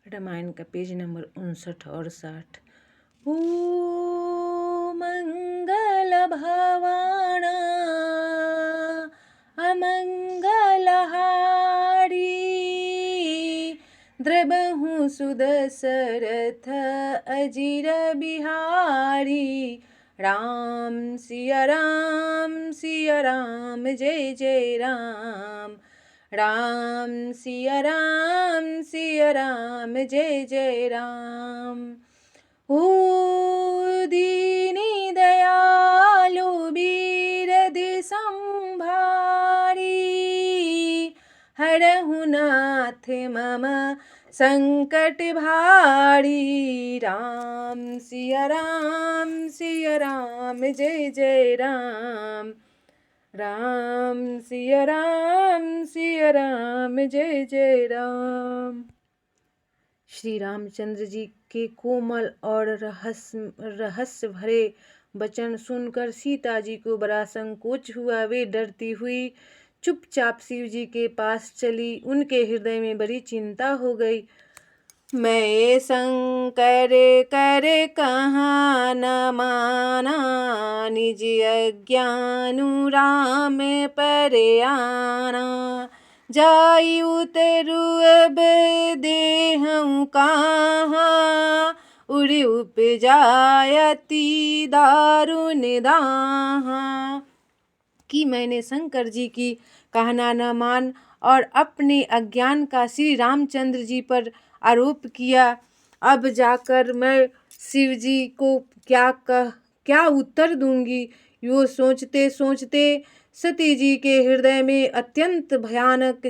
रामायण का page number 59 और 60। ओ मंगल भावाणा अमंगलहारी, द्रबहु सुदशरथ अजिर बिहारी। राम सिया राम जय जय राम। राम सिया राम जय जय राम। ओ दीनी दयालु बीरदि संभारी, हरहु नाथ मम संकट भारी। राम सिया राम जय जय राम। राम सिया राम जय जय राम। श्री रामचंद्र जी के कोमल और रहस्य भरे वचन सुनकर सीता जी को बड़ा संकोच हुआ। वे डरती हुई चुपचाप शिव जी के पास चली। उनके हृदय में बड़ी चिंता हो गई। मैं शंकर कर कहाँ न माना, निज अज्ञानु राम पर आना। जाई उतरु अब देहु कहाँ, उड़ि उपजायति दारुण दाहाँ। कि मैंने शंकर जी की कहना न मान और अपने अज्ञान का श्री रामचंद्र जी पर आरोप किया। अब जाकर मैं शिव जी को क्या उत्तर दूंगी। यो सोचते सोचते सती जी के हृदय में अत्यंत भयानक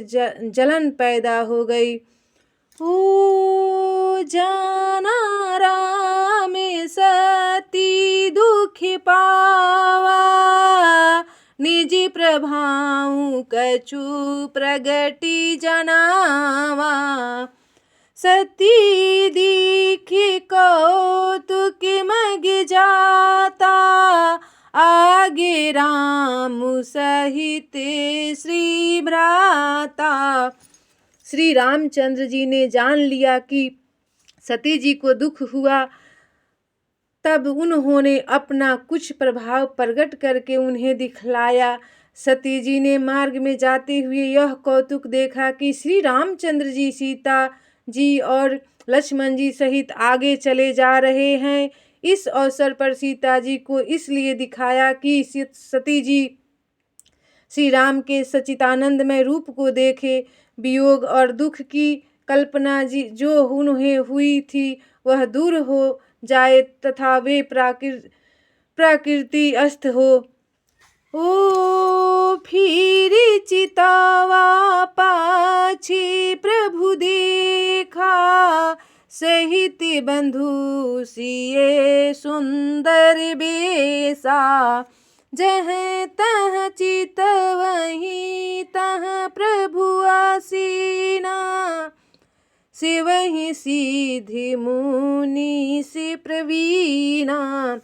जलन पैदा हो गई। ओ जाना राम सती दुख पावा, निजी प्रभाऊ कछु प्रगति जनावा। सती दीखि कौतुक मग जाता, आगे राम सहित श्री भ्राता। श्री रामचंद्र जी ने जान लिया कि सती जी को दुख हुआ। तब उन्होंने अपना कुछ प्रभाव प्रकट करके उन्हें दिखलाया। सती जी ने मार्ग में जाते हुए यह कौतुक देखा कि श्री रामचंद्र जी सीता जी और लक्ष्मण जी सहित आगे चले जा रहे हैं। इस अवसर पर सीता जी को इसलिए दिखाया कि सती जी श्री राम के सच्चिदानंदमय रूप को देखे। वियोग और दुख की कल्पना जो उन्हें हुई थी वह दूर हो जाए तथा वे प्रकृति अस्त हो। ओ फिर चितावा पाछी प्रभु देखा, सहित बंधु सिए सुंदर बेसा। जहाँ तहाँ चित वहीं तहाँ प्रभु आसीना, से वहीं सीधे मुनि से प्रवीणा।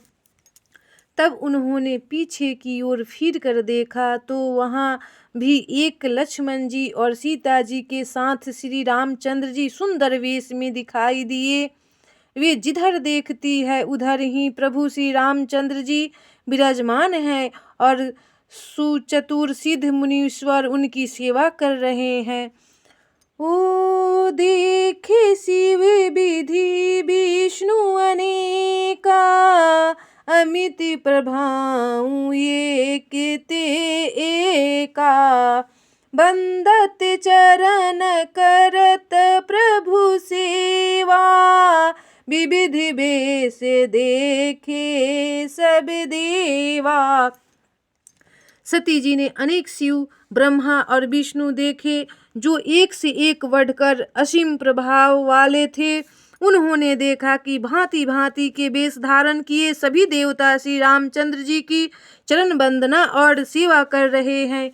तब उन्होंने पीछे की ओर फिर कर देखा तो वहाँ भी एक लक्ष्मण जी और सीता जी के साथ श्री रामचंद्र जी सुंदर वेश में दिखाई दिए। वे जिधर देखती है उधर ही प्रभु श्री रामचंद्र जी विराजमान हैं और सुचतुर सिद्ध मुनीश्वर उनकी सेवा कर रहे हैं। ओ देखे शिव विधि विष्णु अनेका, अमित प्रभाऊ एक ते एका। बंदत चरण करत प्रभु सेवा, विविध बेश देखे सब देवा। सती जी ने अनेक शिव ब्रह्मा और विष्णु देखे जो एक से एक बढ़कर असीम प्रभाव वाले थे। उन्होंने देखा कि भांति भांति के वेश धारण किए सभी देवता श्री रामचंद्र जी की चरण वंदना और सेवा कर रहे हैं।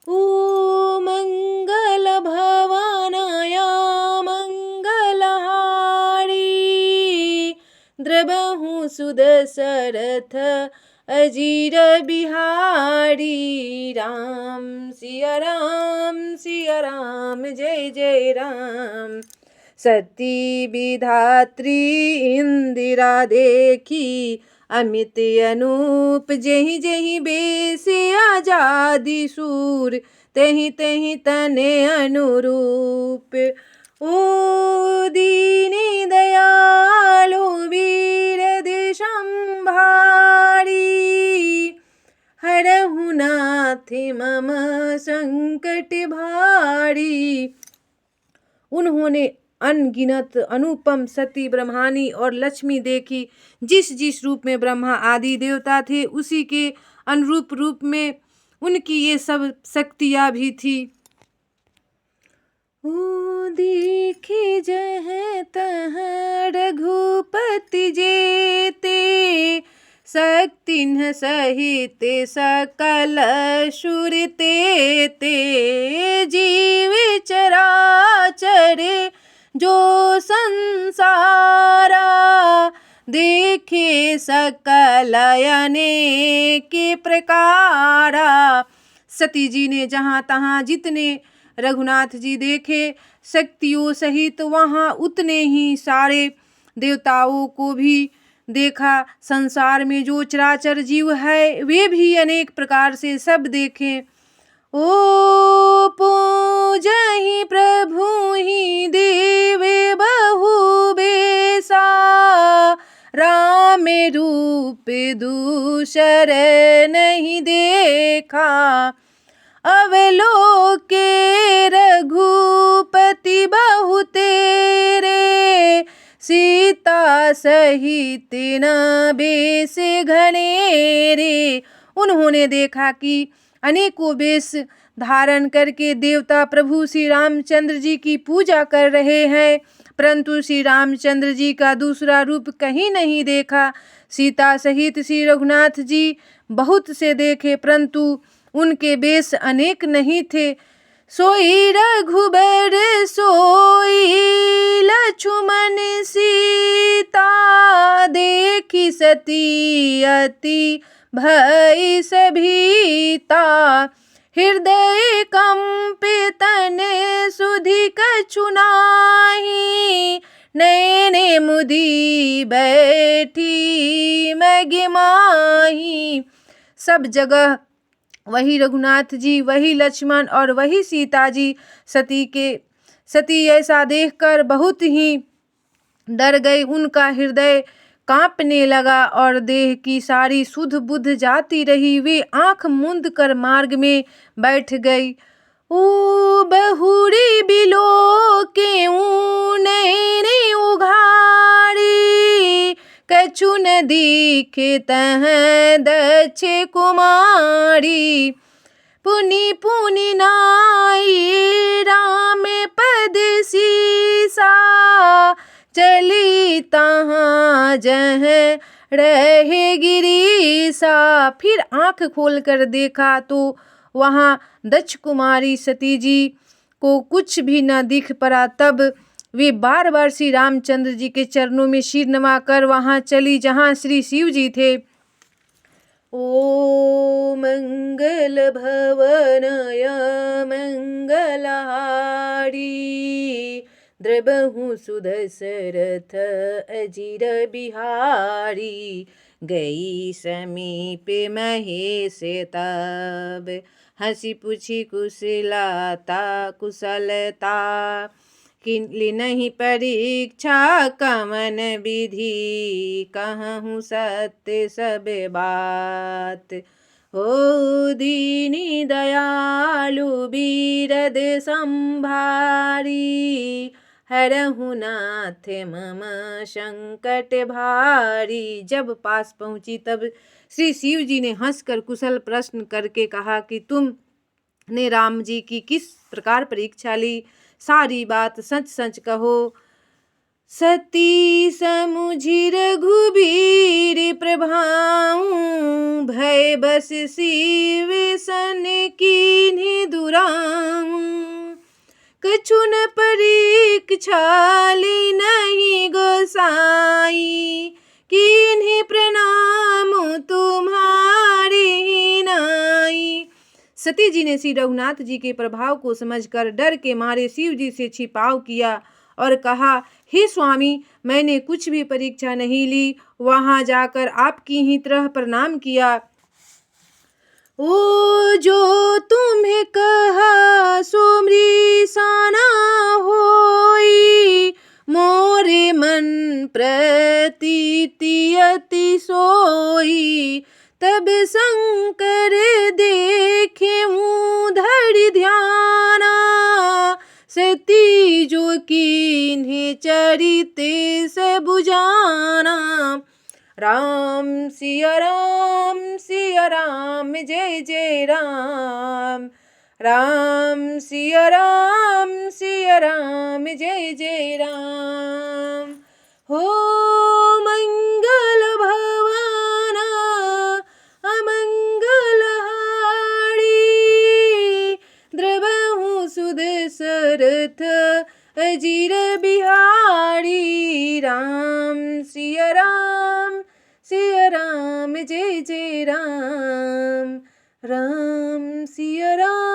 ओ मंगल भवानाया मंगलहारी, द्रबहु सुदशरथ अजीर बिहारी। राम सिया राम जय जय राम। सती विधात्री इंदिरा देखी अमित अनूप जेहि जेहि बेस आजादी सूर तेहि तेहि तने अनुरूप। ओ दीनी दयालु वीरद संभारी हरहु नाथ मम संकट भारी। उन्होंने अनगिनत अनुपम सती ब्रह्मानी और लक्ष्मी देखी। जिस जिस रूप में ब्रह्मा आदि देवता थे उसी के अनुरूप रूप में उनकी ये सब शक्तियाँ भी थी। ओ देखे जहाँ तहाँ रघुपति जेते शक्तिन सहित सकल सुर तेते जीव चराचर जो संसारा देखे सकल अनेक प्रकारा। सती जी ने जहाँ तहाँ जितने रघुनाथ जी देखे शक्तियों सहित वहाँ उतने ही सारे देवताओं को भी देखा। संसार में जो चराचर जीव है वे भी अनेक प्रकार से सब देखें। ओ पूजहि प्रभु ही देव बहु बेसा राम रूप दूसर नहीं देखा अवलोके रघुपति बहु तेरे सीता सहित न बेस घनेरे। उन्होंने देखा कि अनेकों बेस धारण करके देवता प्रभु श्री रामचंद्र जी की पूजा कर रहे हैं, परंतु श्री रामचंद्र जी का दूसरा रूप कहीं नहीं देखा। सीता सहित श्री रघुनाथ जी बहुत से देखे परंतु उनके बेस अनेक नहीं थे। सोई रघुबर सोई लक्ष्मण सीता देखी सती अति भय सभीता हृदय कंपित तने सुधि कछु नाही नैने मुदी बैठी मगिमाही। सब जगह वही रघुनाथ जी, वही लक्ष्मण और वही सीता जी सती ऐसा देखकर बहुत ही डर गई। उनका हृदय कांपने लगा और देह की सारी सुध बुध जाती रही। वे आंख मूंद कर मार्ग में बैठ गई। ओ बहुरी बिलो के नैने उघाड़ी कछु न दिखे तह दक्ष कुमारी पुनि पुनि नाई राम पद सीसा चली तहाँ जह रहे गिरीसा। फिर आंख खोलकर देखा तो वहाँ दक्ष कुमारी सती जी को कुछ भी न दिख पड़ा। तब वे बार बार श्री रामचंद्र जी के चरणों में सिर नवा कर वहाँ चली जहाँ श्री शिव जी थे। ओ मंगल भवनय मंगलहारी द्रबहु सुदशरथ अजिर बिहारी गई समीप महेश तब हंसी पूछी कुशलता किनली नहीं परीक्षा कमन विधि कहूँ सत्य सब बात हो दीनी दयालु बीरद संभारी हरहु नाथ मम संकट भारी। जब पास पहुँची तब श्री शिव जी ने हंसकर कुशल प्रश्न करके कहा कि तुमने राम जी की किस प्रकार परीक्षा ली, सारी बात सच सच कहो। सती समुझि रघुबीर प्रभाऊ भय बस शिव सन कीन्हि दुराऊ कछु न परीक्षा ली नहीं गोसाई कीन्हि प्रणाम तुम्हारी ही नाई। सती जी ने श्री रघुनाथ जी के प्रभाव को समझकर डर के मारे शिव जी से छिपाव किया और कहा, हे स्वामी, मैंने कुछ भी परीक्षा नहीं ली। वहां जाकर आपकी ही तरह प्रणाम किया। ओ जो तुम्हें कहा सो मृषाना होई, मोरे मन प्रतीति अति सोई। तब शंकर देखे धरि ध्याना, सती जो कीन्हे चरिते से बुझाना। राम सिया राम जय जय राम। राम सिया राम जय जय राम। हो मंगल भवाना अमंगल हारी, द्रवहु सुदशरथ अजीर बिहारी। राम सिया राम जय जय राम। राम सिया राम